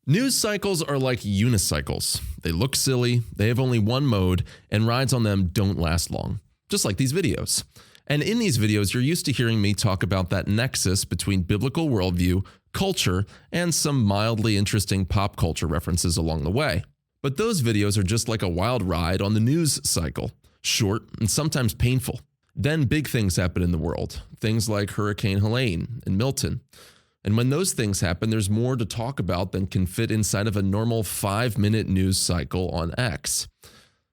News cycles are like unicycles. They look silly, they have only one mode, and rides on them don't last long. Just like these videos. And in these videos, you're used to hearing me talk about that nexus between biblical worldview, culture, and some mildly interesting pop culture references along the way. But those videos are just like a wild ride on the news cycle, short and sometimes painful. Then big things happen in the world, things like Hurricane Helene and Milton. And when those things happen, there's more to talk about than can fit inside of a normal 5-minute news cycle on X.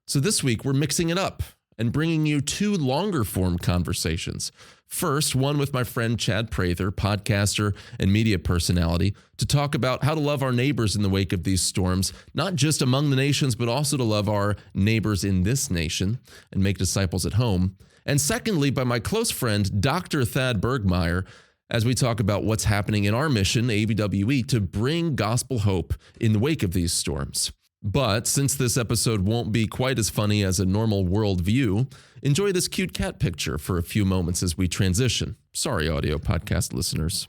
So this week, we're mixing it up and bringing you two longer form conversations. First, one with my friend Thad Prather, podcaster and media personality, to talk about how to love our neighbors in the wake of these storms, not just among the nations, but also to love our neighbors in this nation and make disciples at home. And secondly, by my close friend, Dr. Thad Bergmeier, as we talk about what's happening in our mission, ABWE, to bring gospel hope in the wake of these storms. But since this episode won't be quite as funny as a normal worldview, enjoy this cute cat picture for a few moments as we transition. Sorry, audio podcast listeners.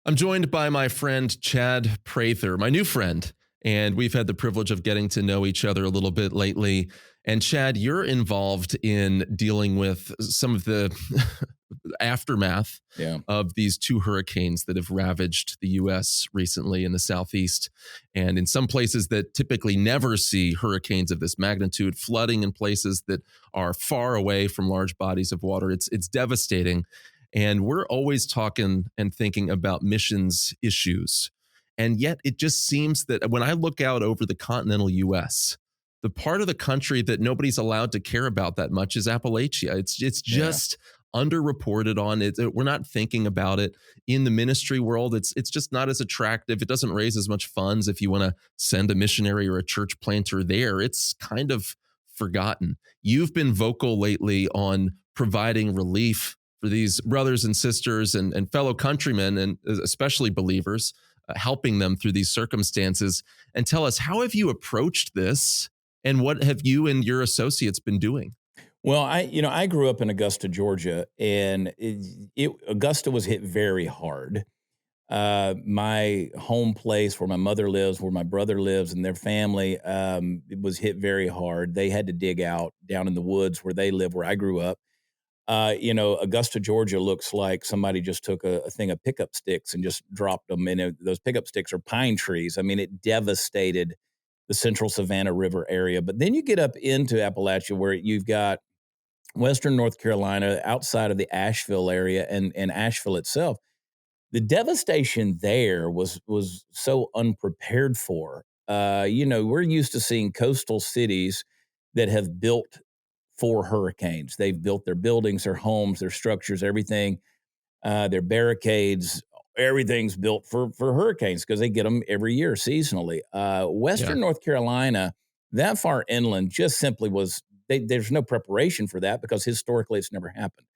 I'm joined by my friend Thad Prather, my new friend, and we've had the privilege of getting to know each other a little bit lately. And Thad, you're involved in dealing with some of the aftermath of these two hurricanes that have ravaged the U.S. recently in the Southeast. And in some places that typically never see hurricanes of this magnitude, flooding in places that are far away from large bodies of water. It's devastating. And we're always talking and thinking about missions issues. And yet it just seems that when I look out over the continental U.S., the part of the country that nobody's allowed to care about that much is Appalachia. It's just underreported on it. We're not thinking about it in the ministry world. It's just not as attractive. It doesn't raise as much funds if you want to send a missionary or a church planter there. It's kind of forgotten. You've been vocal lately on providing relief for these brothers and sisters and fellow countrymen, and especially believers, helping them through these circumstances. And tell us, how have you approached this? And what have you and your associates been doing? Well, I grew up in Augusta, Georgia, and Augusta was hit very hard. My home place, where my mother lives, where my brother lives, and their family, it was hit very hard. They had to dig out down in the woods where they live, where I grew up. Augusta, Georgia looks like somebody just took a thing of pickup sticks and just dropped them. And those pickup sticks are pine trees. I mean, it devastated the central Savannah River area. But then you get up into Appalachia, where you've got Western North Carolina, outside of the Asheville area and Asheville itself. The devastation there was so unprepared for. We're used to seeing coastal cities that have built for hurricanes. They've built their buildings, their homes, their structures, everything, their barricades. Everything's built for hurricanes because they get them every year seasonally. Western North Carolina, that far inland, just simply there's no preparation for that because historically it's never happened.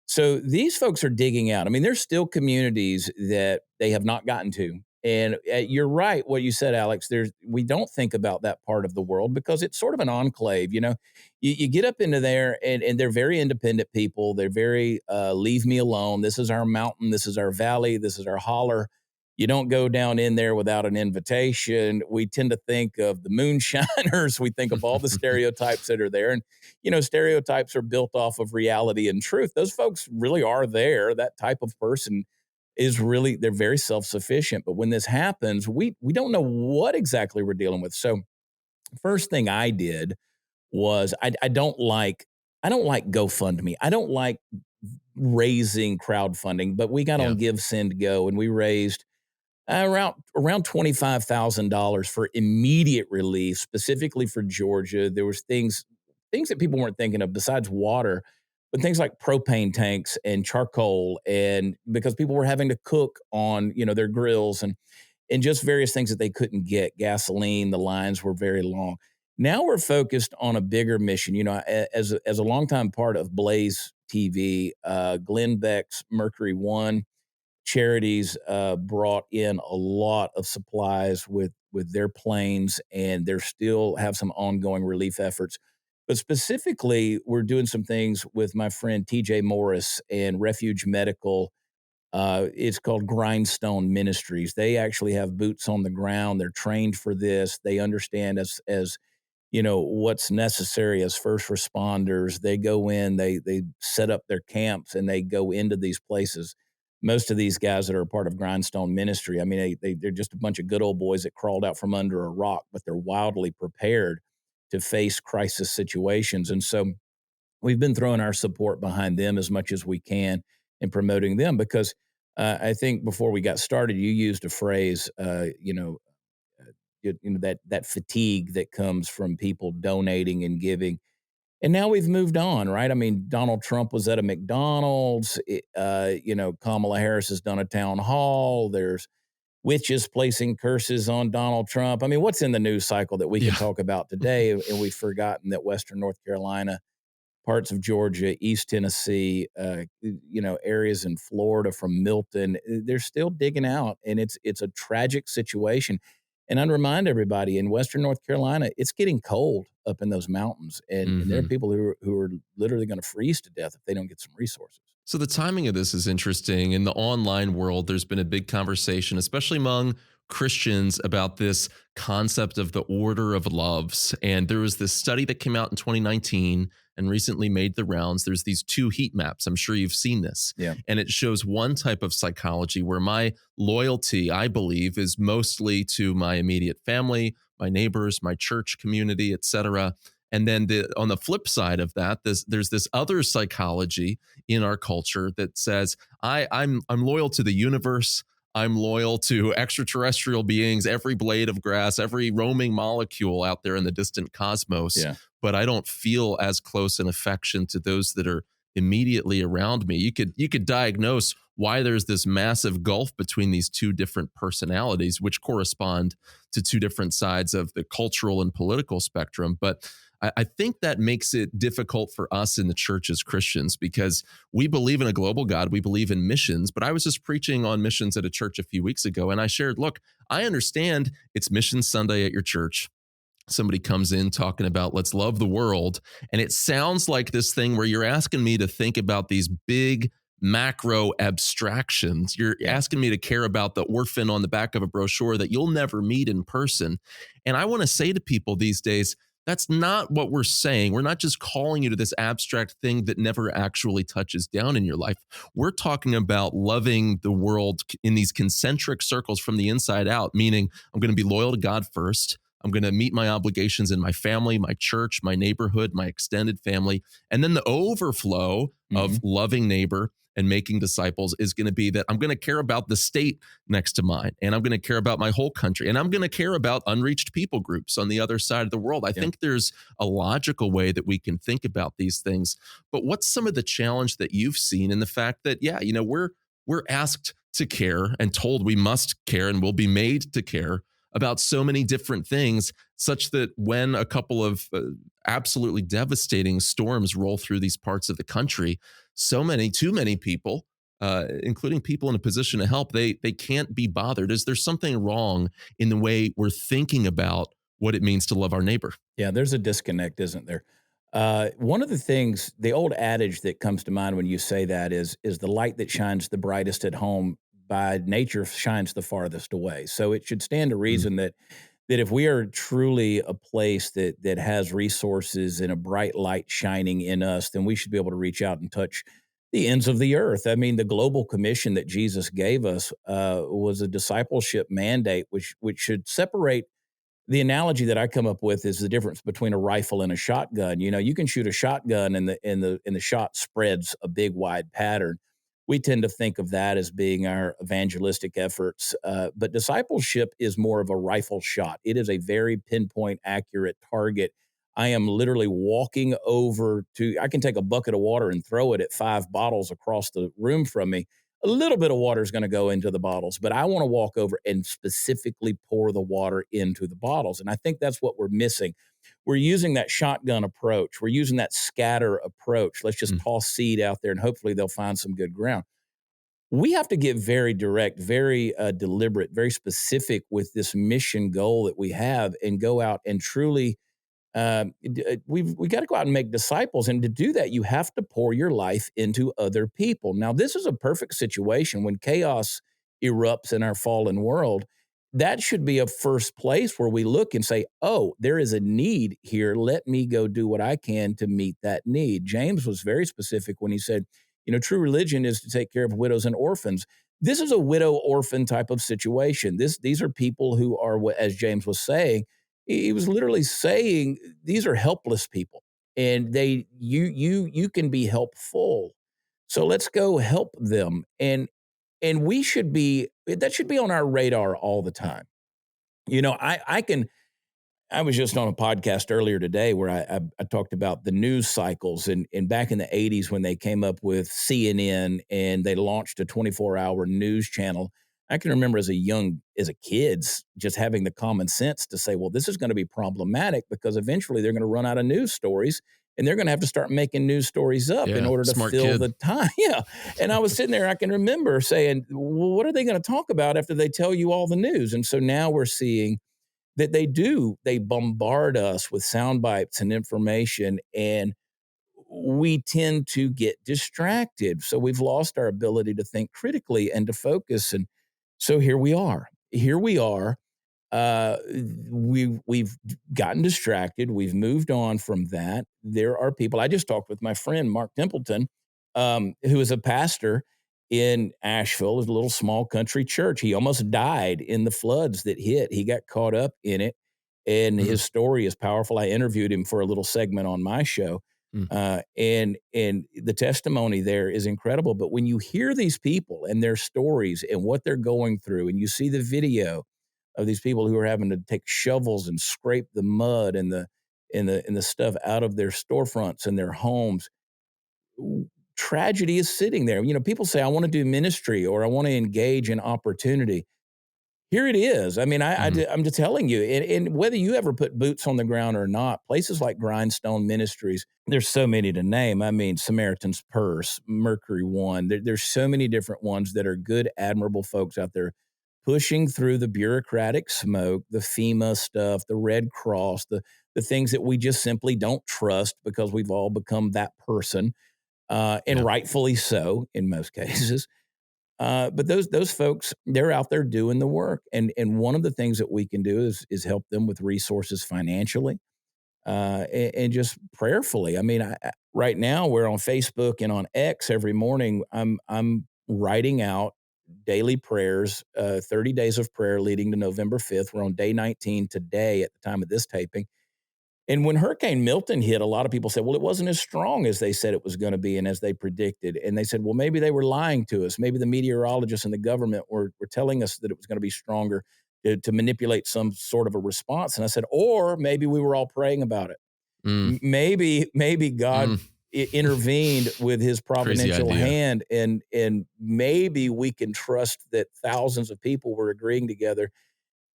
So these folks are digging out. I mean, there's still communities that they have not gotten to. And you're right, what you said, Alex. We don't think about that part of the world because it's sort of an enclave. You get up into there, and they're very independent people. They're very leave me alone. This is our mountain. This is our valley. This is our holler. You don't go down in there without an invitation. We tend to think of the moonshiners. We think of all the stereotypes that are there. And, stereotypes are built off of reality and truth. Those folks really are there. That type of person they're very self-sufficient. But when this happens, we don't know what exactly we're dealing with. So first thing I did was I don't like GoFundMe. I don't like raising crowdfunding, but we got on Give, Send, Go, and we raised around $25,000 for immediate relief, specifically for Georgia. There was things that people weren't thinking of besides water, but things like propane tanks and charcoal, and because people were having to cook on, their grills and just various things that they couldn't get. Gasoline, the lines were very long. Now we're focused on a bigger mission. As a longtime part of Blaze TV, Glenn Beck's Mercury One charities brought in a lot of supplies with their planes, and they still have some ongoing relief efforts. But specifically, we're doing some things with my friend TJ Morris and Refuge Medical It's called Grindstone Ministries. They actually have boots on the ground. They're trained for this. They understand as you know what's necessary as first responders. They go in, they set up their camps, and they go into these places. Most of these guys that are a part of Grindstone Ministry, I mean, they're just a bunch of good old boys that crawled out from under a rock, but they're wildly prepared to face crisis situations. And so we've been throwing our support behind them as much as we can and promoting them because I think before we got started, you used a phrase, that fatigue that comes from people donating and giving. And now we've moved on, right? I mean, Donald Trump was at a McDonald's. Kamala Harris has done a town hall. There's witches placing curses on Donald Trump. I mean, what's in the news cycle that we can Yeah. talk about today? And we've forgotten that Western North Carolina, parts of Georgia, East Tennessee, areas in Florida from Milton, they're still digging out, and it's a tragic situation. And I'd remind everybody in Western North Carolina, it's getting cold up in those mountains, and there are Hmm. people who are literally going to freeze to death if they don't get some resources. So the timing of this is interesting. In the online world, there's been a big conversation, especially among Christians, about this concept of the order of loves. And there was this study that came out in 2019 and recently made the rounds. There's these two heat maps. I'm sure you've seen this. Yeah. And it shows one type of psychology where my loyalty, I believe, is mostly to my immediate family, my neighbors, my church community, etc. And then on the flip side of that, there's this other psychology in our culture that says I'm loyal to the universe. I'm loyal to extraterrestrial beings, every blade of grass, every roaming molecule out there in the distant cosmos. Yeah. But I don't feel as close an affection to those that are immediately around me. You could diagnose why there's this massive gulf between these two different personalities, which correspond to two different sides of the cultural and political spectrum. But I think that makes it difficult for us in the church as Christians because we believe in a global God. We believe in missions. But I was just preaching on missions at a church a few weeks ago, and I shared, look, I understand it's Mission Sunday at your church. Somebody comes in talking about let's love the world. And it sounds like this thing where you're asking me to think about these big macro abstractions. You're asking me to care about the orphan on the back of a brochure that you'll never meet in person. And I want to say to people these days, that's not what we're saying. We're not just calling you to this abstract thing that never actually touches down in your life. We're talking about loving the world in these concentric circles from the inside out, meaning I'm going to be loyal to God first. I'm going to meet my obligations in my family, my church, my neighborhood, my extended family. And then the overflow of loving neighbor and making disciples is going to be that I'm going to care about the state next to mine, and I'm going to care about my whole country, and I'm going to care about unreached people groups on the other side of the world. I think there's a logical way that we can think about these things. But what's some of the challenge that you've seen in the fact that, we're asked to care and told we must care and will be made to care about so many different things, such that when a couple of absolutely devastating storms roll through these parts of the country, too many people, including people in a position to help, they can't be bothered. Is there something wrong in the way we're thinking about what it means to love our neighbor? Yeah, there's a disconnect, isn't there? One of the things, the old adage that comes to mind when you say that is the light that shines the brightest at home by nature shines the farthest away. So it should stand to Mm. reason that if we are truly a place that has resources and a bright light shining in us, then we should be able to reach out and touch the ends of the earth. I mean, the global commission that Jesus gave us was a discipleship mandate, which should separate. The analogy that I come up with is the difference between a rifle and a shotgun. You know, you can shoot a shotgun and the shot spreads a big wide pattern. We tend to think of that as being our evangelistic efforts, but discipleship is more of a rifle shot. It is a very pinpoint, accurate target. I am literally walking over to. I can take a bucket of water and throw it at 5 bottles across the room from me. A little bit of water is going to go into the bottles, but I want to walk over and specifically pour the water into the bottles. And I think that's what we're missing. We're using that shotgun approach. We're using that scatter approach. Let's just Mm. toss seed out there and hopefully they'll find some good ground. We have to get very direct, very deliberate, very specific with this mission goal that we have and go out and truly We got to go out and make disciples. And to do that, you have to pour your life into other people. Now, this is a perfect situation when chaos erupts in our fallen world. That should be a first place where we look and say, oh, there is a need here. Let me go do what I can to meet that need. James was very specific when he said, true religion is to take care of widows and orphans. This is a widow orphan type of situation. These are people who are, as James was saying, he was literally saying these are helpless people, and you can be helpful. So let's go help them, and we should be that should be on our radar all the time. I was just on a podcast earlier today where I talked about the news cycles and back in the 80s when they came up with CNN and they launched a 24-hour news channel. I can remember as a kid just having the common sense to say, well, this is going to be problematic because eventually they're going to run out of news stories and they're going to have to start making news stories up in order to fill the time. Yeah. And I was sitting there, I can remember saying, well, what are they going to talk about after they tell you all the news? And so now we're seeing that they bombard us with sound bites and information, and we tend to get distracted. So we've lost our ability to think critically and to focus. And so here we are. Uh, we've gotten distracted. We've moved on from that. There are people. I just talked with my friend Mark Templeton, who is a pastor in Asheville, a little small country church. He almost died in the floods that hit. He got caught up in it, and his story is powerful. I interviewed him for a little segment on my show, and the testimony there is incredible. But when you hear these people and their stories and what they're going through, and you see the video of these people who are having to take shovels and scrape the mud and the stuff out of their storefronts and their homes, tragedy is sitting there. People say, I want to do ministry or I want to engage in opportunity. Here it is. I mean, I'm just telling you, and whether you ever put boots on the ground or not, places like Grindstone Ministries, there's so many to name. I mean, Samaritan's Purse, Mercury One, there's so many different ones that are good, admirable folks out there pushing through the bureaucratic smoke, the FEMA stuff, the Red Cross, the things that we just simply don't trust because we've all become that person, and rightfully so in most cases. But those folks, they're out there doing the work, and one of the things that we can do is help them with resources financially, and just prayerfully. I mean, right now we're on Facebook and on X every morning. I'm writing out daily prayers, 30 days of prayer leading to November 5th. We're on day 19 today at the time of this taping. And when Hurricane Milton hit, a lot of people said, well, it wasn't as strong as they said it was going to be and as they predicted. And they said, well, maybe they were lying to us. Maybe the meteorologists and the government were telling us that it was going to be stronger to manipulate some sort of a response. And I said, or maybe we were all praying about it. Maybe God intervened with his providential hand, and maybe we can trust that thousands of people were agreeing together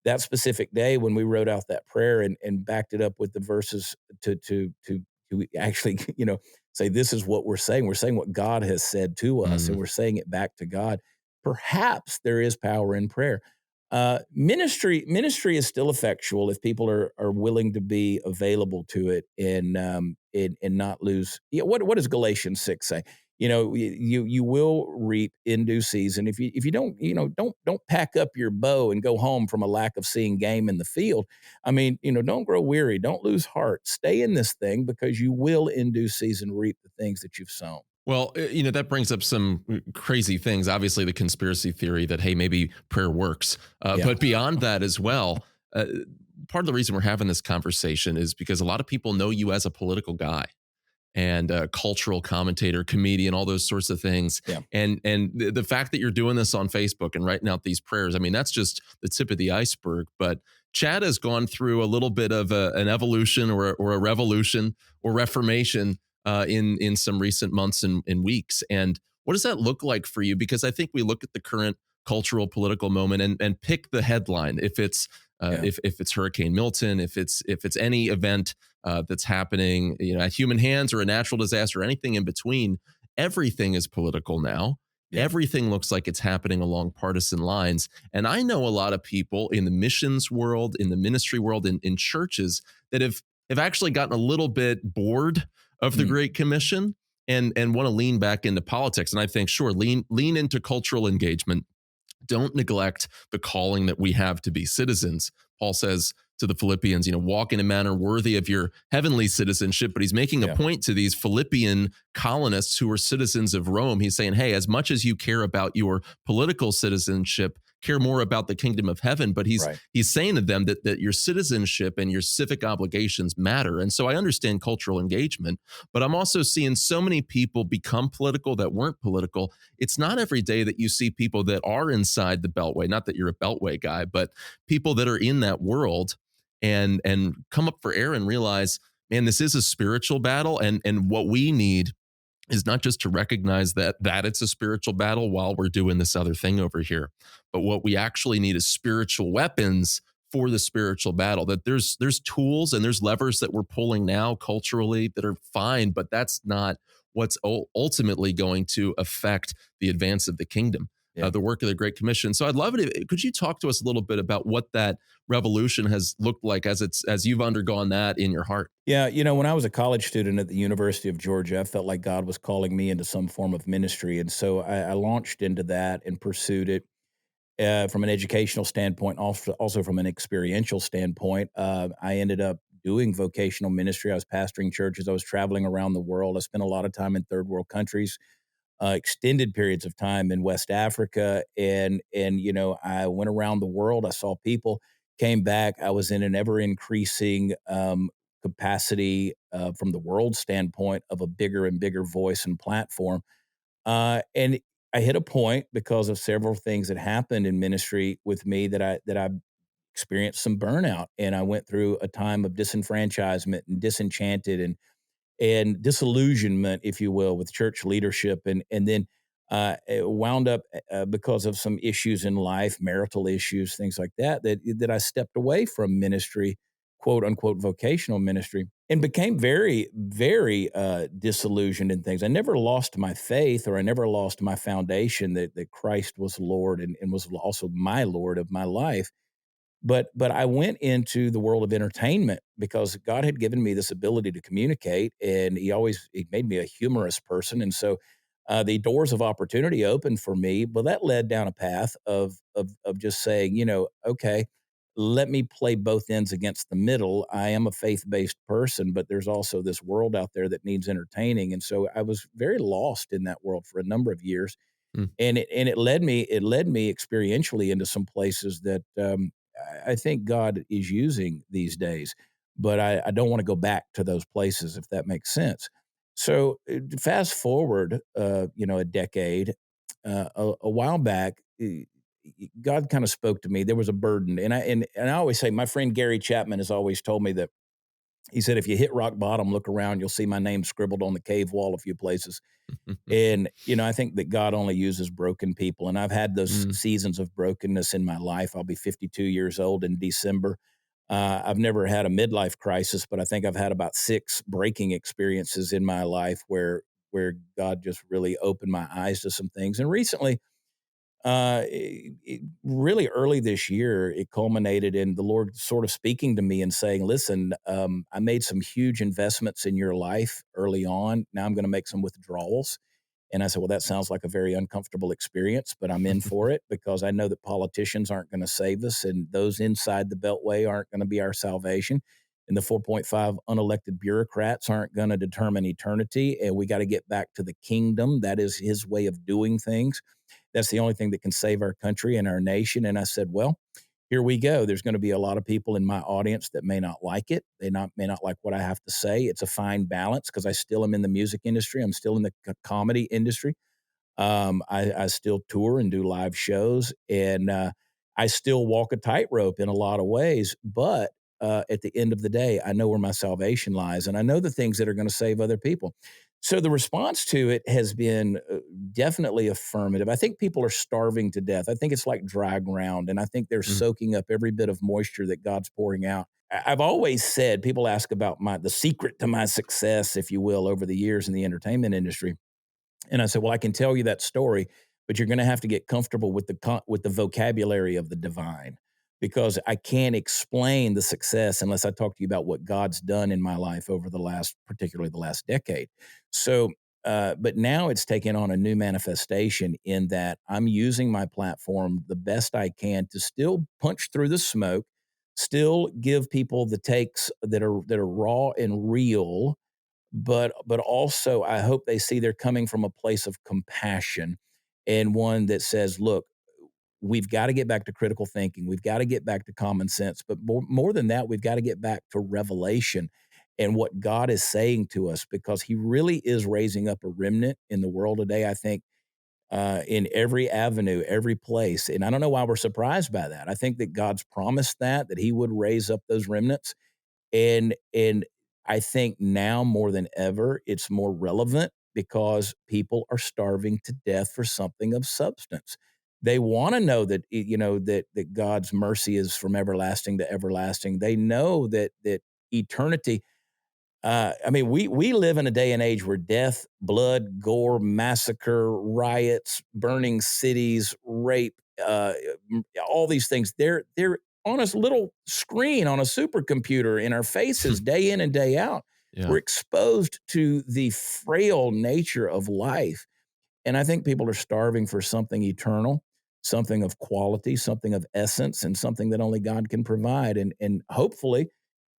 that specific day when we wrote out that prayer and backed it up with the verses to actually, say this is what we're saying. We're saying what God has said to us, and we're saying it back to God. Perhaps there is power in prayer. Ministry is still effectual if people are willing to be available to it and not lose. What does Galatians 6 say? You will reap in due season. If you don't, don't pack up your bow and go home from a lack of seeing game in the field. I mean, don't grow weary. Don't lose heart. Stay in this thing because you will in due season reap the things that you've sown. Well, that brings up some crazy things. Obviously, the conspiracy theory that, hey, maybe prayer works. But beyond that as well, part of the reason we're having this conversation is because a lot of people know you as a political guy and a cultural commentator, comedian, all those sorts of things. Yeah. And the fact that you're doing this on Facebook and writing out these prayers, I mean, that's just the tip of the iceberg. But Chad has gone through a little bit of an evolution or a revolution or reformation in some recent months and weeks. And what does that look like for you? Because I think we look at the current cultural political moment and pick the headline. If it's if it's Hurricane Milton, if it's any event that's happening, at human hands or a natural disaster, or anything in between, everything is political now. Yeah. Everything looks like it's happening along partisan lines. And I know a lot of people in the missions world, in the ministry world, in churches that have have actually gotten a little bit bored of the Mm, Great Commission and want to lean back into politics. And I think, sure, lean into cultural engagement. Don't neglect the calling that we have to be citizens. Paul says to the Philippians, walk in a manner worthy of your heavenly citizenship. But he's making a yeah, point to these Philippian colonists who are citizens of Rome. He's saying, hey, as much as you care about your political citizenship, care more about the kingdom of heaven. But he's right. he's saying to them that your citizenship and your civic obligations matter. And so I understand cultural engagement, but I'm also seeing so many people become political that weren't political. It's not every day that you see people that are inside the Beltway, not that you're a Beltway guy, but people that are in that world and come up for air and realize, man, this is a spiritual battle. And what we need is not just to recognize that it's a spiritual battle while we're doing this other thing over here, but what we actually need is spiritual weapons for the spiritual battle. That there's tools and there's levers that we're pulling now culturally that are fine, but that's not what's ultimately going to affect the advance of the kingdom, Yeah. the work of the Great Commission. So I'd love it. Could you talk to us a little bit about what that revolution has looked like as you've undergone that in your heart? Yeah, when I was a college student at the University of Georgia, I felt like God was calling me into some form of ministry. And so I launched into that and pursued it from an educational standpoint, also from an experiential standpoint. I ended up doing vocational ministry. I was pastoring churches. I was traveling around the world. I spent a lot of time in third world countries, extended periods of time in West Africa, and I went around the world. I saw people, came back. I was in an ever increasing capacity from the world standpoint of a bigger and bigger voice and platform. And I hit a point because of several things that happened in ministry with me that I experienced some burnout, and I went through a time of disenfranchisement and disenchanted and disillusionment, if you will, with church leadership, and then it wound up because of some issues in life, marital issues, things like that I stepped away from ministry, quote unquote, vocational ministry, and became very, very disillusioned in things. I never lost my faith, or I never lost my foundation that Christ was Lord and was also my Lord of my life. But I went into the world of entertainment because God had given me this ability to communicate, and He made me a humorous person, and so the doors of opportunity opened for me. But that led down a path of just saying, okay, let me play both ends against the middle. I am a faith based person, but there's also this world out there that needs entertaining, and so I was very lost in that world for a number of years, Mm. and it led me experientially into some places that I think God is using these days, but I don't want to go back to those places, if that makes sense. So fast forward, a decade, a while back, God kind of spoke to me. There was a burden, and I always say, my friend Gary Chapman has always told me that, he said, if you hit rock bottom, look around, you'll see my name scribbled on the cave wall a few places. And, I think that God only uses broken people. And I've had those Mm. seasons of brokenness in my life. I'll be 52 years old in December. I've never had a midlife crisis, but I think I've had about 6 breaking experiences in my life where God just really opened my eyes to some things. And recently, really early this year, it culminated in the Lord sort of speaking to me and saying, listen, I made some huge investments in your life early on. Now I'm going to make some withdrawals. And I said, well, that sounds like a very uncomfortable experience, but I'm in for it because I know that politicians aren't going to save us, and those inside the Beltway aren't going to be our salvation. And the 4.5 unelected bureaucrats aren't going to determine eternity. And we got to get back to the kingdom. That is his way of doing things. That's the only thing that can save our country and our nation. And I said, well, here we go. There's going to be a lot of people in my audience that may not like it. May not like what I have to say. It's a fine balance because I still am in the music industry. I'm still in the comedy industry. I still tour and do live shows, and I still walk a tightrope in a lot of ways. But at the end of the day, I know where my salvation lies, and I know the things that are going to save other people. So the response to it has been definitely affirmative. I think people are starving to death. I think it's like dry ground, and I think they're Mm. soaking up every bit of moisture that God's pouring out. I've always said, people ask about the secret to my success, if you will, over the years in the entertainment industry. And I said, well, I can tell you that story, but you're going to have to get comfortable with with the vocabulary of the divine. because I can't explain the success unless I talk to you about what God's done in my life over particularly the last decade. So, but now it's taken on a new manifestation in that I'm using my platform the best I can to still punch through the smoke, still give people the takes that are raw and real, but also I hope they see they're coming from a place of compassion and one that says, look, we've got to get back to critical thinking. We've got to get back to common sense. But more than that, we've got to get back to revelation and what God is saying to us, because he really is raising up a remnant in the world today, I think, in every avenue, every place. And I don't know why we're surprised by that. I think that God's promised that he would raise up those remnants. And I think now more than ever, it's more relevant because people are starving to death for something of substance. They want to know that that God's mercy is from everlasting to everlasting. They know that eternity. I mean, we live in a day and age where death, blood, gore, massacre, riots, burning cities, rape, all these things. They're on a little screen on a supercomputer in our faces day in and day out. Yeah. We're exposed to the frail nature of life. And I think people are starving for something eternal, something of quality, something of essence, and something that only God can provide. And hopefully,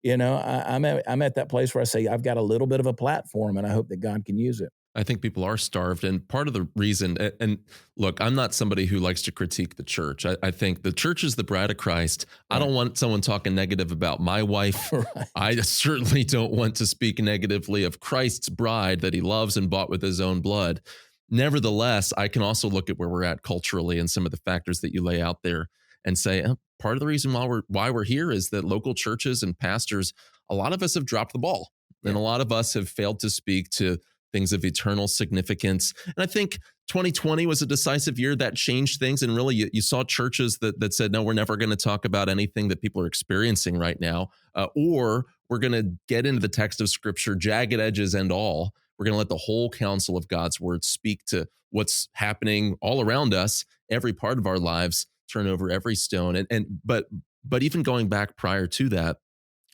I'm at that place where I say I've got a little bit of a platform, and I hope that God can use it. I think people are starved. And part of the reason, and look, I'm not somebody who likes to critique the church. I think the church is the bride of Christ. I don't want someone talking negative about my wife. Right. I certainly don't want to speak negatively of Christ's bride that he loves and bought with his own blood. Nevertheless, I can also look at where we're at culturally and some of the factors that you lay out there and say, part of the reason why we're here is that local churches and pastors, a lot of us have dropped the ball. And a lot of us have failed to speak to things of eternal significance. And I think 2020 was a decisive year that changed things. And really, you saw churches that said, no, we're never going to talk about anything that people are experiencing right now, or we're going to get into the text of Scripture, jagged edges and all. We're going to let the whole counsel of God's word speak to what's happening all around us, every part of our lives, turn over every stone. But even going back prior to that,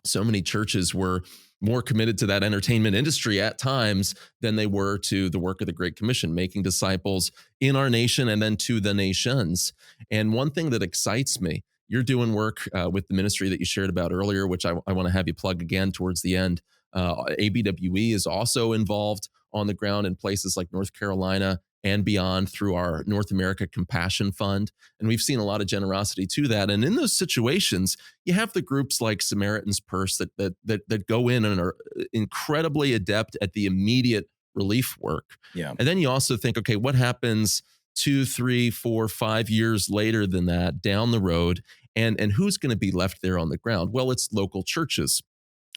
so many churches were more committed to that entertainment industry at times than they were to the work of the Great Commission, making disciples in our nation and then to the nations. And one thing that excites me, you're doing work with the ministry that you shared about earlier, which I want to have you plug again towards the end. ABWE is also involved on the ground in places like North Carolina and beyond through our North America Compassion Fund. And we've seen a lot of generosity to that. And in those situations, you have the groups like Samaritan's Purse that go in and are incredibly adept at the immediate relief work. Yeah. And then you also think, okay, what happens 2, 3, 4, 5 years later than that down the road? And who's going to be left there on the ground? Well, it's local churches,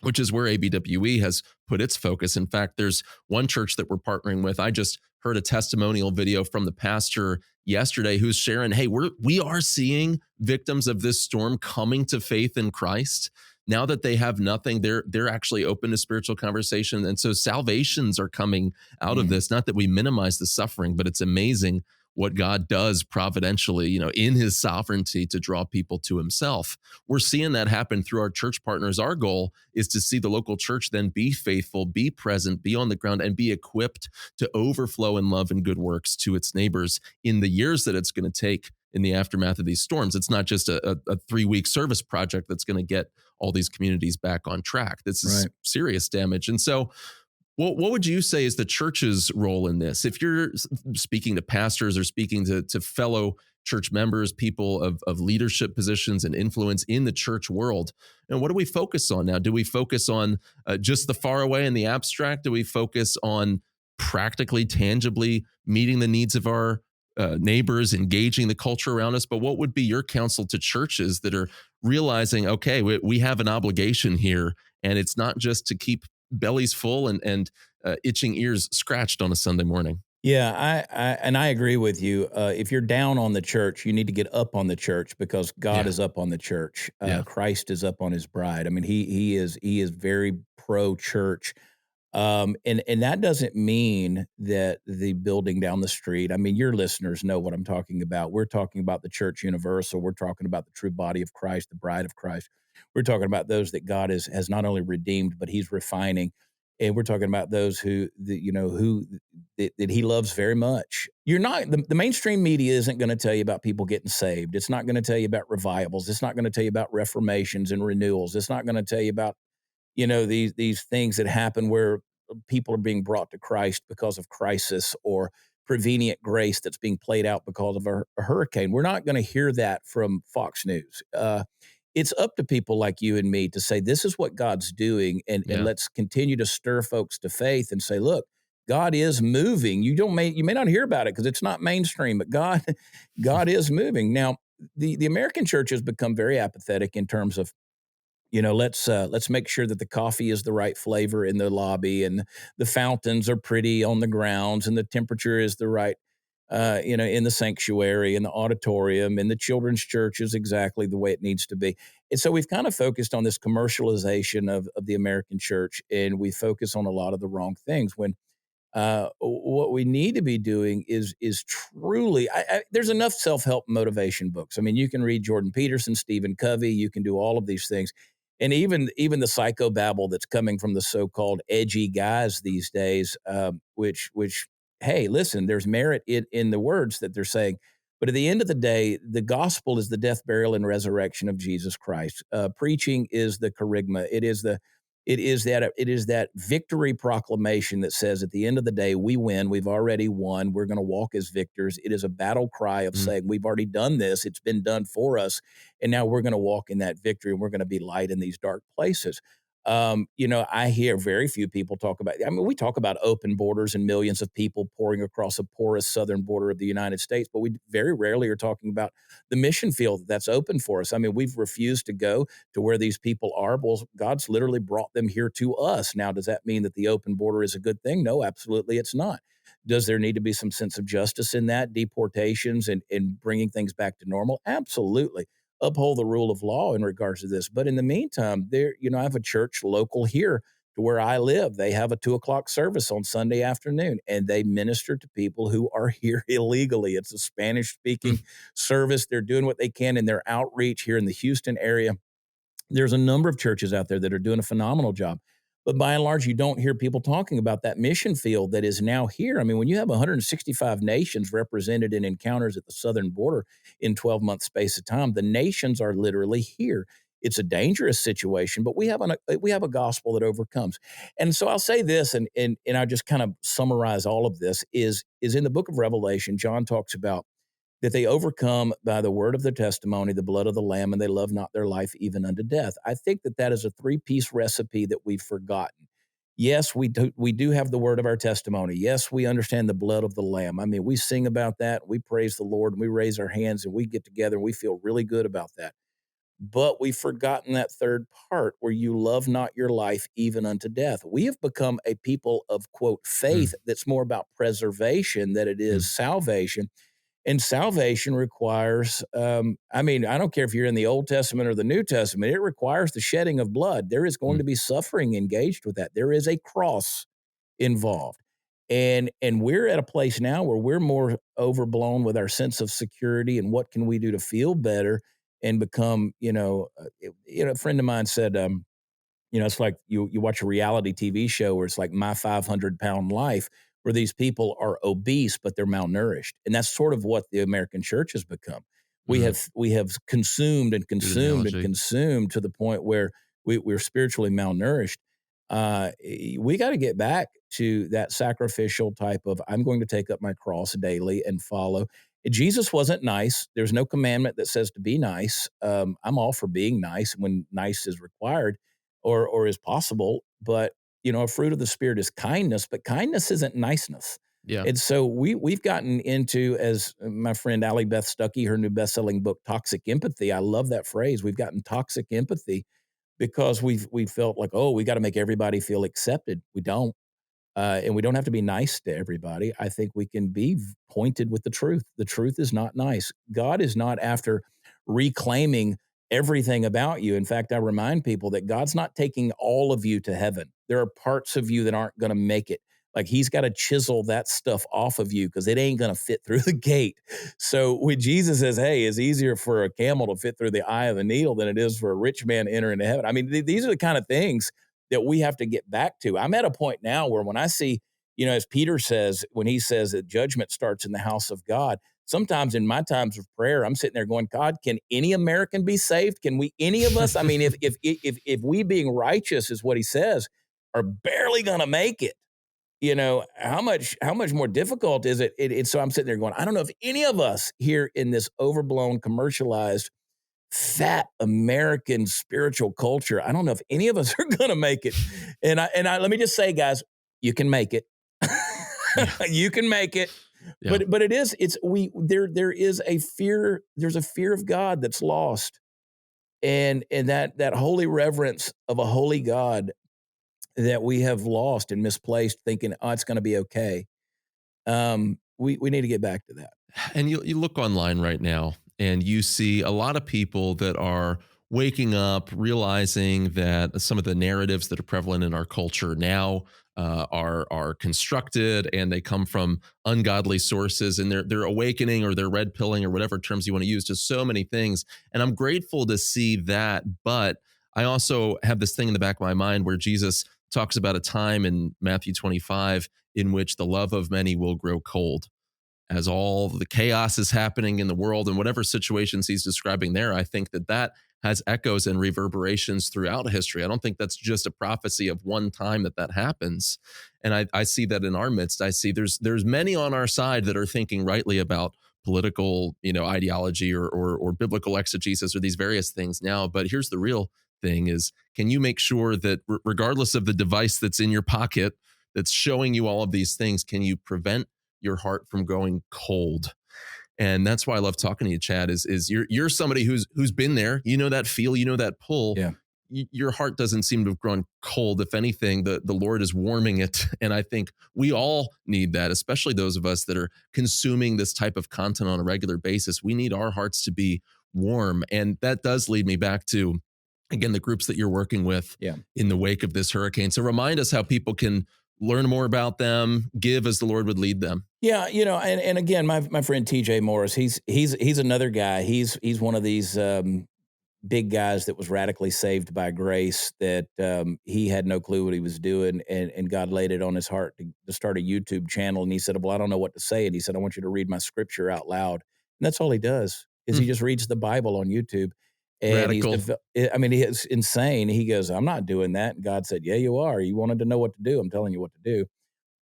which is where ABWE has put its focus. In fact, there's one church that we're partnering with. I just heard a testimonial video from the pastor yesterday who's sharing, hey, we are seeing victims of this storm coming to faith in Christ. Now that they have nothing, they're actually open to spiritual conversation. And so salvations are coming out of this. Not that we minimize the suffering, but it's amazing what God does providentially, in his sovereignty to draw people to himself. We're seeing that happen through our church partners. Our goal is to see the local church then be faithful, be present, be on the ground, and be equipped to overflow in love and good works to its neighbors in the years that it's going to take in the aftermath of these storms. It's not just a 3-week service project that's going to get all these communities back on track. This is serious damage. And so what would you say is the church's role in this? If you're speaking to pastors or speaking to fellow church members, people of leadership positions and influence in the church world, and what do we focus on now? Do we focus on just the far away and the abstract? Do we focus on practically, tangibly meeting the needs of our neighbors, engaging the culture around us? But what would be your counsel to churches that are realizing, okay, we have an obligation here, and it's not just to keep bellies full and itching ears scratched on a Sunday morning? Yeah, I agree with you. If you're down on the church, you need to get up on the church because God is up on the church. Christ is up on his bride. I mean, he is very pro church. And that doesn't mean that the building down the street, I mean, your listeners know what I'm talking about. We're talking about the church universal. We're talking about the true body of Christ, the bride of Christ. We're talking about those that God has not only redeemed, but he's refining. And we're talking about those that he loves very much. You're not, the mainstream media isn't going to tell you about people getting saved. It's not going to tell you about revivals. It's not going to tell you about reformations and renewals. It's not going to tell you about these things that happen where people are being brought to Christ because of crisis or prevenient grace that's being played out because of a hurricane. We're not going to hear that from Fox News. It's up to people like you and me to say, this is what God's doing, and Yeah. let's continue to stir folks to faith and say, look, God is moving. You may not hear about it because it's not mainstream, but God is moving. Now, the American church has become very apathetic in terms of, let's make sure that the coffee is the right flavor in the lobby, and the fountains are pretty on the grounds, and the temperature is the right, in the sanctuary, in the auditorium, in the children's church is exactly the way it needs to be. And so we've kind of focused on this commercialization of the American church, and we focus on a lot of the wrong things when what we need to be doing is truly. There's enough self-help motivation books. I mean, you can read Jordan Peterson, Stephen Covey. You can do all of these things, and even the psychobabble that's coming from the so-called edgy guys these days. Which hey, listen, there's merit in the words that they're saying, but at the end of the day, the gospel is the death, burial, and resurrection of Jesus Christ. Preaching is the charisma. It is that victory proclamation that says at the end of the day, we win. We've already won. We're going to walk as victors. It is a battle cry of Mm. saying we've already done this. It's been done for us. And now we're going to walk in that victory, and we're going to be light in these dark places. I hear very few people talk about, I mean, we talk about open borders and millions of people pouring across a porous southern border of the United States, but we very rarely are talking about the mission field that's open for us. I mean, we've refused to go to where these people are. Well, God's literally brought them here to us. Now, does that mean that the open border is a good thing? No, absolutely it's not. Does there need to be some sense of justice in that, deportations and bringing things back to normal? Absolutely. Uphold the rule of law in regards to this. But in the meantime, I have a church local here to where I live. They have a 2:00 service on Sunday afternoon, and they minister to people who are here illegally. It's a Spanish speaking service. They're doing what they can in their outreach here in the Houston area. There's a number of churches out there that are doing a phenomenal job. But by and large, you don't hear people talking about that mission field that is now here. I mean, when you have 165 nations represented in encounters at the southern border in 12-month space of time, the nations are literally here. It's a dangerous situation, but we have a gospel that overcomes. And so I'll say this, and I just kind of summarize all of this is in the book of Revelation. John talks about that they overcome by the word of their testimony, the blood of the Lamb, and they love not their life even unto death. I think that is a three-piece recipe that we've forgotten. Yes, we do have the word of our testimony. Yes, we understand the blood of the Lamb. I mean, we sing about that, we praise the Lord, and we raise our hands, and we get together, and we feel really good about that. But we've forgotten that third part where you love not your life even unto death. We have become a people of, quote, Mm. faith that's more about preservation than it is Mm. salvation. And salvation requires, I mean, I don't care if you're in the Old Testament or the New Testament, it requires the shedding of blood. There is going Mm. to be suffering engaged with that. There is a cross involved. And we're at a place now where we're more overblown with our sense of security and what can we do to feel better and become, a friend of mine said, it's like you watch a reality TV show where it's like My 500-Pound Life, where these people are obese but they're malnourished, and that's sort of what the American church has become. We Mm. have consumed and Good consumed and analogy. consumed to the point where we're spiritually malnourished. We got to get back to that sacrificial type of I'm going to take up my cross daily and follow. Jesus wasn't nice. There's no commandment that says to be nice. I'm all for being nice when nice is required or is possible. But a fruit of the spirit is kindness, but kindness isn't niceness. Yeah. And so we've gotten into, as my friend Allie Beth Stuckey, her new best-selling book, Toxic Empathy. I love that phrase. We've gotten toxic empathy because we felt like, oh, we got to make everybody feel accepted. We don't. And we don't have to be nice to everybody. I think we can be pointed with the truth. The truth is not nice. God is not after reclaiming everything about you. In fact, I remind people that God's not taking all of you to heaven. There are parts of you that aren't going to make it. Like he's got to chisel that stuff off of you because it ain't going to fit through the gate. So when Jesus says, hey, it's easier for a camel to fit through the eye of a needle than it is for a rich man to enter into heaven. I mean, these are the kind of things that we have to get back to. I'm at a point now where when I see, as Peter says, when he says that judgment starts in the house of God, sometimes in my times of prayer, I'm sitting there going, God, can any American be saved? Can we, any of us? I mean, if we being righteous is what he says, are barely going to make it, how much more difficult is it? So I'm sitting there going, I don't know if any of us here in this overblown, commercialized, fat American spiritual culture, I don't know if any of us are going to make it. And I let me just say, guys, you can make it. You can make it. Yeah. But there is a fear. There's a fear of God that's lost, and that holy reverence of a holy God that we have lost and misplaced, thinking, oh, it's going to be okay. We need to get back to that. And you look online right now, and you see a lot of people that are waking up, realizing that some of the narratives that are prevalent in our culture now are constructed, and they come from ungodly sources, and they're awakening, or they're red pilling, or whatever terms you want to use, to so many things. And I'm grateful to see that, but I also have this thing in the back of my mind where Jesus talks about a time in Matthew 25 in which the love of many will grow cold. As all the chaos is happening in the world and whatever situations he's describing there, I think that has echoes and reverberations throughout history. I don't think that's just a prophecy of one time that happens. And I see that in our midst. I see there's many on our side that are thinking rightly about political, ideology or biblical exegesis or these various things now. But here's the real thing is, can you make sure that regardless of the device that's in your pocket that's showing you all of these things, can you prevent your heart from going cold? And that's why I love talking to you, Chad, is you're somebody who's been there. You know that feel, that pull. Yeah. Your heart doesn't seem to have grown cold. If anything, the Lord is warming it. And I think we all need that, especially those of us that are consuming this type of content on a regular basis. We need our hearts to be warm. And that does lead me back to, again, the groups that you're working with in the wake of this hurricane. So remind us how people can learn more about them, give as the Lord would lead them. Yeah, and again, my friend TJ Morris, he's another guy. He's one of these big guys that was radically saved by grace, that he had no clue what he was doing, and God laid it on his heart to start a YouTube channel. And he said, well, I don't know what to say. And he said, I want you to read my scripture out loud. And that's all he does, is he just reads the Bible on YouTube. And radical. He's insane. He goes, I'm not doing that. And God said, yeah, you are. You wanted to know what to do. I'm telling you what to do.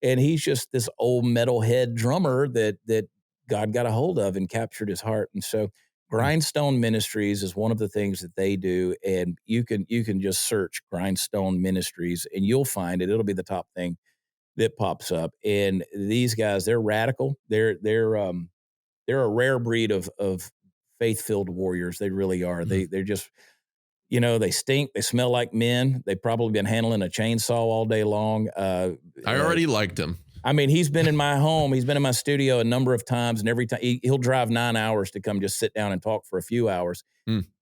And he's just this old metalhead drummer that God got a hold of and captured his heart. And so Grindstone Ministries is one of the things that they do. And you can just search Grindstone Ministries and you'll find it. It'll be the top thing that pops up. And these guys, they're radical. They're a rare breed of faith-filled warriors. They really are. They're just, they stink. They smell like men. They've probably been handling a chainsaw all day long. I already liked him. I mean, he's been in my home. He's been in my studio a number of times, and every time he'll drive 9 hours to come just sit down and talk for a few hours.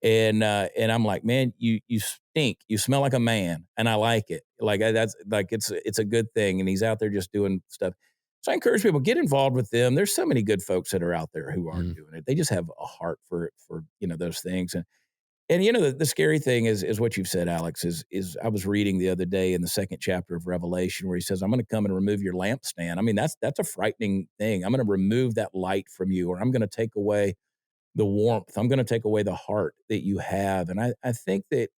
And I'm like, man, you stink. You smell like a man, and I like it. Like that's like it's a good thing. And he's out there just doing stuff. So I encourage people, get involved with them. There's so many good folks that are out there who aren't doing it. They just have a heart for those things. And the scary thing is what you've said, Alex, is I was reading the other day in the 2nd chapter of Revelation where he says, I'm going to come and remove your lampstand. I mean, that's a frightening thing. I'm going to remove that light from you, or I'm going to take away the warmth. I'm going to take away the heart that you have. And I think that,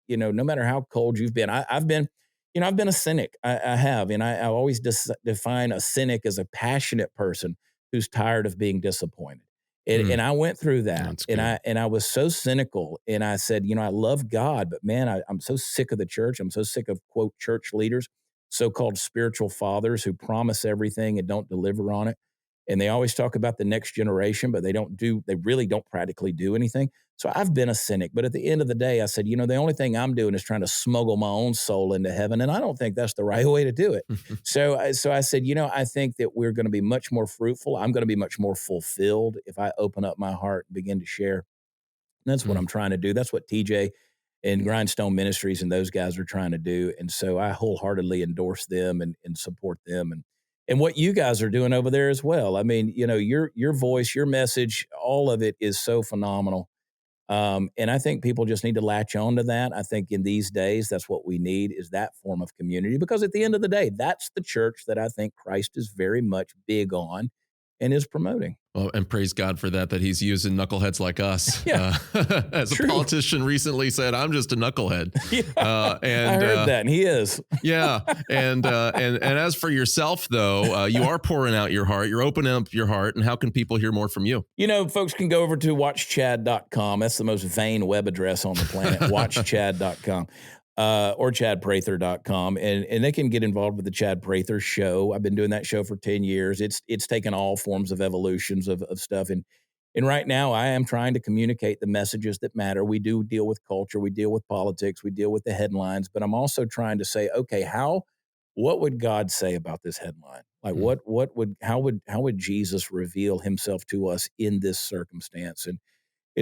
no matter how cold you've been, I've been a cynic. I have. And I always define a cynic as a passionate person who's tired of being disappointed. And I went through that, and I was so cynical, and I said, I love God, but man, I'm so sick of the church. I'm so sick of, quote, church leaders, so-called spiritual fathers who promise everything and don't deliver on it. And they always talk about the next generation, but they really don't practically do anything. So I've been a cynic, but at the end of the day, I said, the only thing I'm doing is trying to smuggle my own soul into heaven. And I don't think that's the right way to do it. So I said, I think that we're going to be much more fruitful. I'm going to be much more fulfilled if I open up my heart and begin to share And that's what I'm trying to do. That's what TJ and Grindstone Ministries and those guys are trying to do. And so I wholeheartedly endorse them and support them and what you guys are doing over there as well. I mean, your voice, your message, all of it is so phenomenal. And I think people just need to latch on to that. I think in these days, that's what we need, is that form of community, because at the end of the day, that's the church that I think Christ is very much big on and is promoting. Well, and praise God for that he's using knuckleheads like us. Yeah, as true. A politician recently said, I'm just a knucklehead. Yeah, and I heard that, and he is. Yeah. And as for yourself, though, you are pouring out your heart. You're opening up your heart. And how can people hear more from you? Folks can go over to watchchad.com. That's the most vain web address on the planet, watchchad.com. Or chadprather.com, and they can get involved with the Chad Prather Show. I've been doing that show for 10 years. It's taken all forms of evolutions of stuff. And right now I am trying to communicate the messages that matter. We do deal with culture. We deal with politics. We deal with the headlines. But I'm also trying to say, okay, what would God say about this headline? Like how would Jesus reveal himself to us in this circumstance? And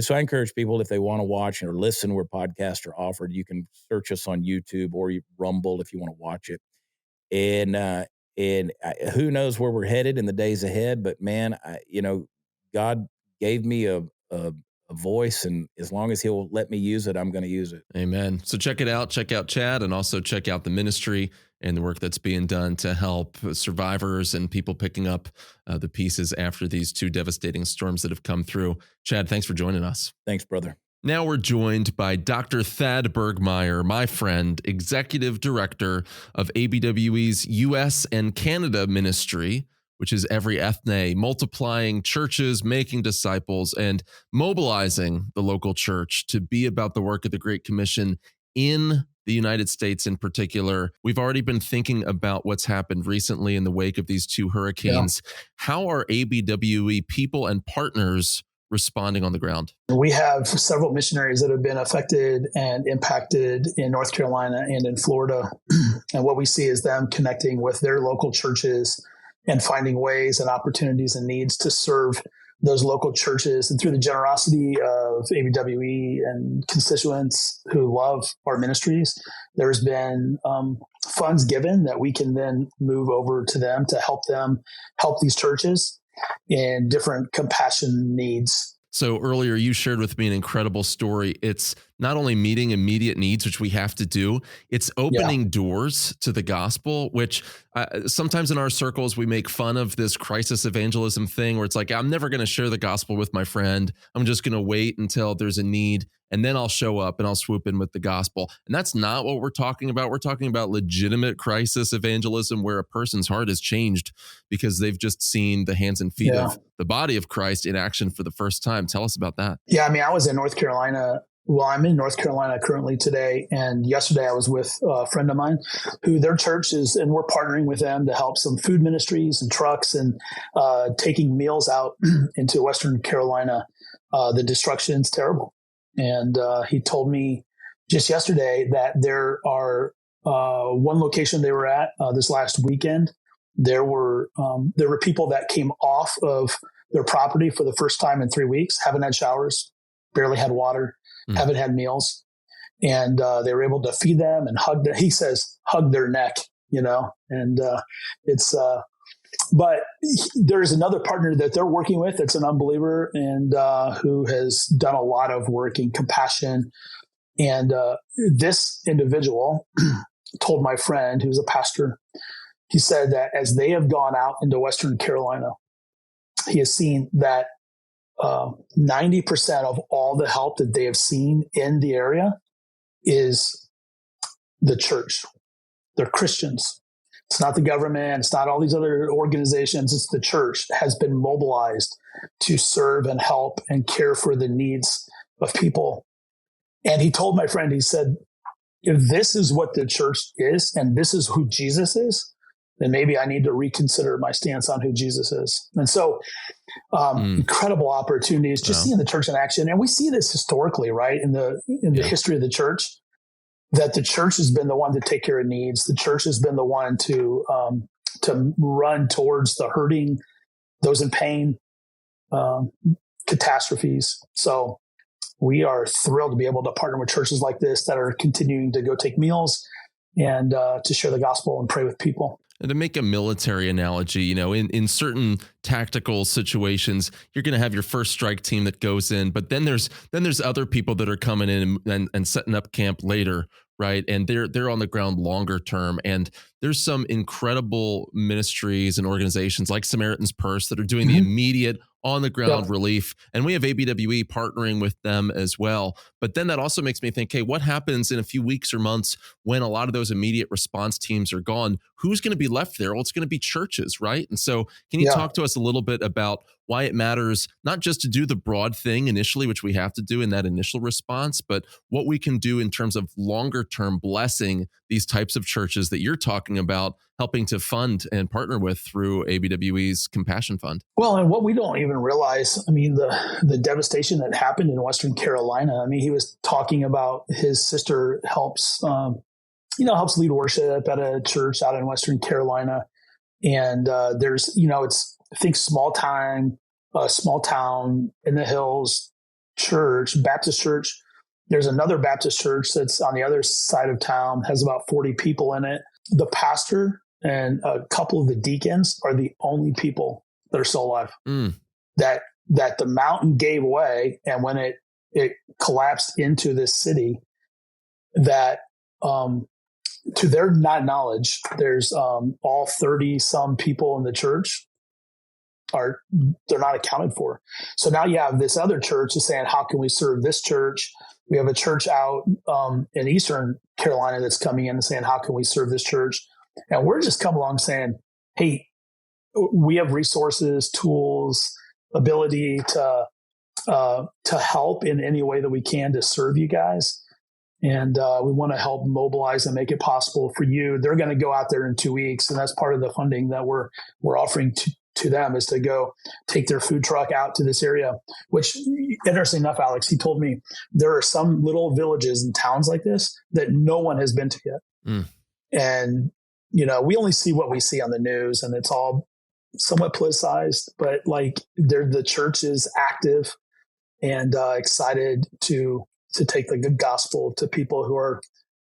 so I encourage people, if they want to watch or listen where podcasts are offered, you can search us on YouTube or Rumble if you want to watch it. And who knows where we're headed in the days ahead, but man, God gave me a voice, and as long as he'll let me use it, I'm going to use it. Amen. So check it out. Check out Chad, and also check out the ministry and the work that's being done to help survivors and people picking up the pieces after these two devastating storms that have come through. Chad, thanks for joining us. Thanks, brother. Now we're joined by Dr. Thad Bergmeier, my friend, Executive Director of ABWE's U.S. and Canada Ministry, which is EveryEthne, multiplying churches, making disciples, and mobilizing the local church to be about the work of the Great Commission in the United States in particular. We've already been thinking about what's happened recently in the wake of these two hurricanes. Yeah. How are ABWE people and partners responding on the ground? We have several missionaries that have been affected and impacted in North Carolina and in Florida. And what we see is them connecting with their local churches and finding ways and opportunities and needs to serve those local churches. And through the generosity of ABWE and constituents who love our ministries, there's been funds given that we can then move over to them to help these churches in different compassion needs. So earlier you shared with me an incredible story. It's not only meeting immediate needs, which we have to do, it's opening doors to the gospel, which sometimes in our circles, we make fun of this crisis evangelism thing where it's like, I'm never going to share the gospel with my friend. I'm just going to wait until there's a need, and then I'll show up and I'll swoop in with the gospel. And that's not what we're talking about. We're talking about legitimate crisis evangelism where a person's heart has changed because they've just seen the hands and feet of the body of Christ in action for the first time. Tell us about that. Yeah, I mean, I was in North Carolina. Well, I'm in North Carolina currently today. And yesterday I was with a friend of mine who their church is, and we're partnering with them to help some food ministries and trucks and taking meals out into Western Carolina. The destruction's terrible. And he told me just yesterday that there are one location they were at this last weekend. There were people that came off of their property for the first time in 3 weeks, haven't had showers, barely had water, haven't had meals. And they were able to feed them and hug them. He says, hug their neck, and but there's another partner that they're working with that's an unbeliever and who has done a lot of work in compassion. And this individual told my friend, who's a pastor, he said that as they have gone out into Western Carolina, he has seen that 90% of all the help that they have seen in the area is the church. They're Christians. It's not the government. It's not all these other organizations. It's the church has been mobilized to serve and help and care for the needs of people. And he told my friend, he said, if this is what the church is and this is who Jesus is, then maybe I need to reconsider my stance on who Jesus is. And so incredible opportunities, just seeing the church in action. And we see this historically, right? In the history of the church, that the church has been the one to take care of needs. The church has been the one to run towards the hurting, those in pain, catastrophes. So we are thrilled to be able to partner with churches like this that are continuing to go take meals and to share the gospel and pray with people. And to make a military analogy, in certain tactical situations, you're going to have your first strike team that goes in, but then there's other people that are coming in and setting up camp later, right? And they're on the ground longer term. And there's some incredible ministries and organizations like Samaritan's Purse that are doing the immediate on the ground relief. And we have ABWE partnering with them as well. But then that also makes me think, hey, what happens in a few weeks or months when a lot of those immediate response teams are gone? Who's going to be left there? Well, it's going to be churches, right? And so can you talk to us a little bit about why it matters not just to do the broad thing initially, which we have to do in that initial response, but what we can do in terms of longer term blessing these types of churches that you're talking about, helping to fund and partner with through ABWE's Compassion Fund? Well, and what we don't even realize, I mean, the devastation that happened in Western Carolina. I mean, he was talking about his sister helps lead worship at a church out in Western Carolina. And there's, it's, I think, small town in the hills church, Baptist church. There's another Baptist church that's on the other side of town, has about 40 people in it. The pastor and a couple of the deacons are the only people that are still alive. That the mountain gave way, and when it collapsed into this city, that to their knowledge, there's all 30 some people in the church they're not accounted for. So now you have this other church is saying, how can we serve this church? We have a church out in Eastern Carolina that's coming in and saying, how can we serve this church? And we're just come along saying, hey, we have resources, tools, ability to help in any way that we can to serve you guys. And we want to help mobilize and make it possible for you. They're going to go out there in 2 weeks. And that's part of the funding that we're offering to them, is to go take their food truck out to this area, which, interesting enough, Alex, he told me there are some little villages and towns like this that no one has been to yet. And, we only see what we see on the news, and it's all somewhat politicized, but like the church is active and excited to take the good gospel to people who are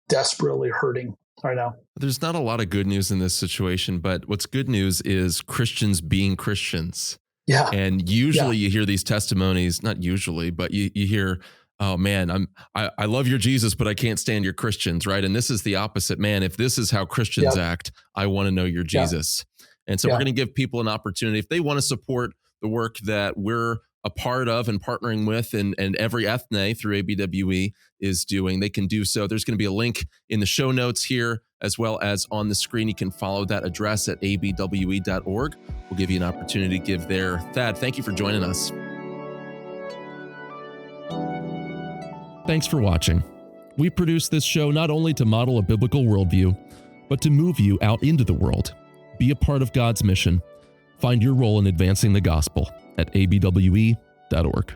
desperately hurting right now. There's not a lot of good news in this situation, but what's good news is Christians being Christians. Yeah. And usually you hear these testimonies, not usually, but you hear, oh man, I love your Jesus, but I can't stand your Christians, right? And this is the opposite. Man, if this is how Christians act, I want to know your Jesus. And so we're going to give people an opportunity, if they want to support the work that we're a part of and partnering with and EveryEthne through ABWE is doing, they can do so. There's going to be a link in the show notes here, as well as on the screen. You can follow that address at abwe.org. We'll give you an opportunity to give there. Thad, thank you for joining us. Thanks for watching. We produce this show not only to model a biblical worldview, but to move you out into the world. Be a part of God's mission. Find your role in advancing the gospel at abwe.org.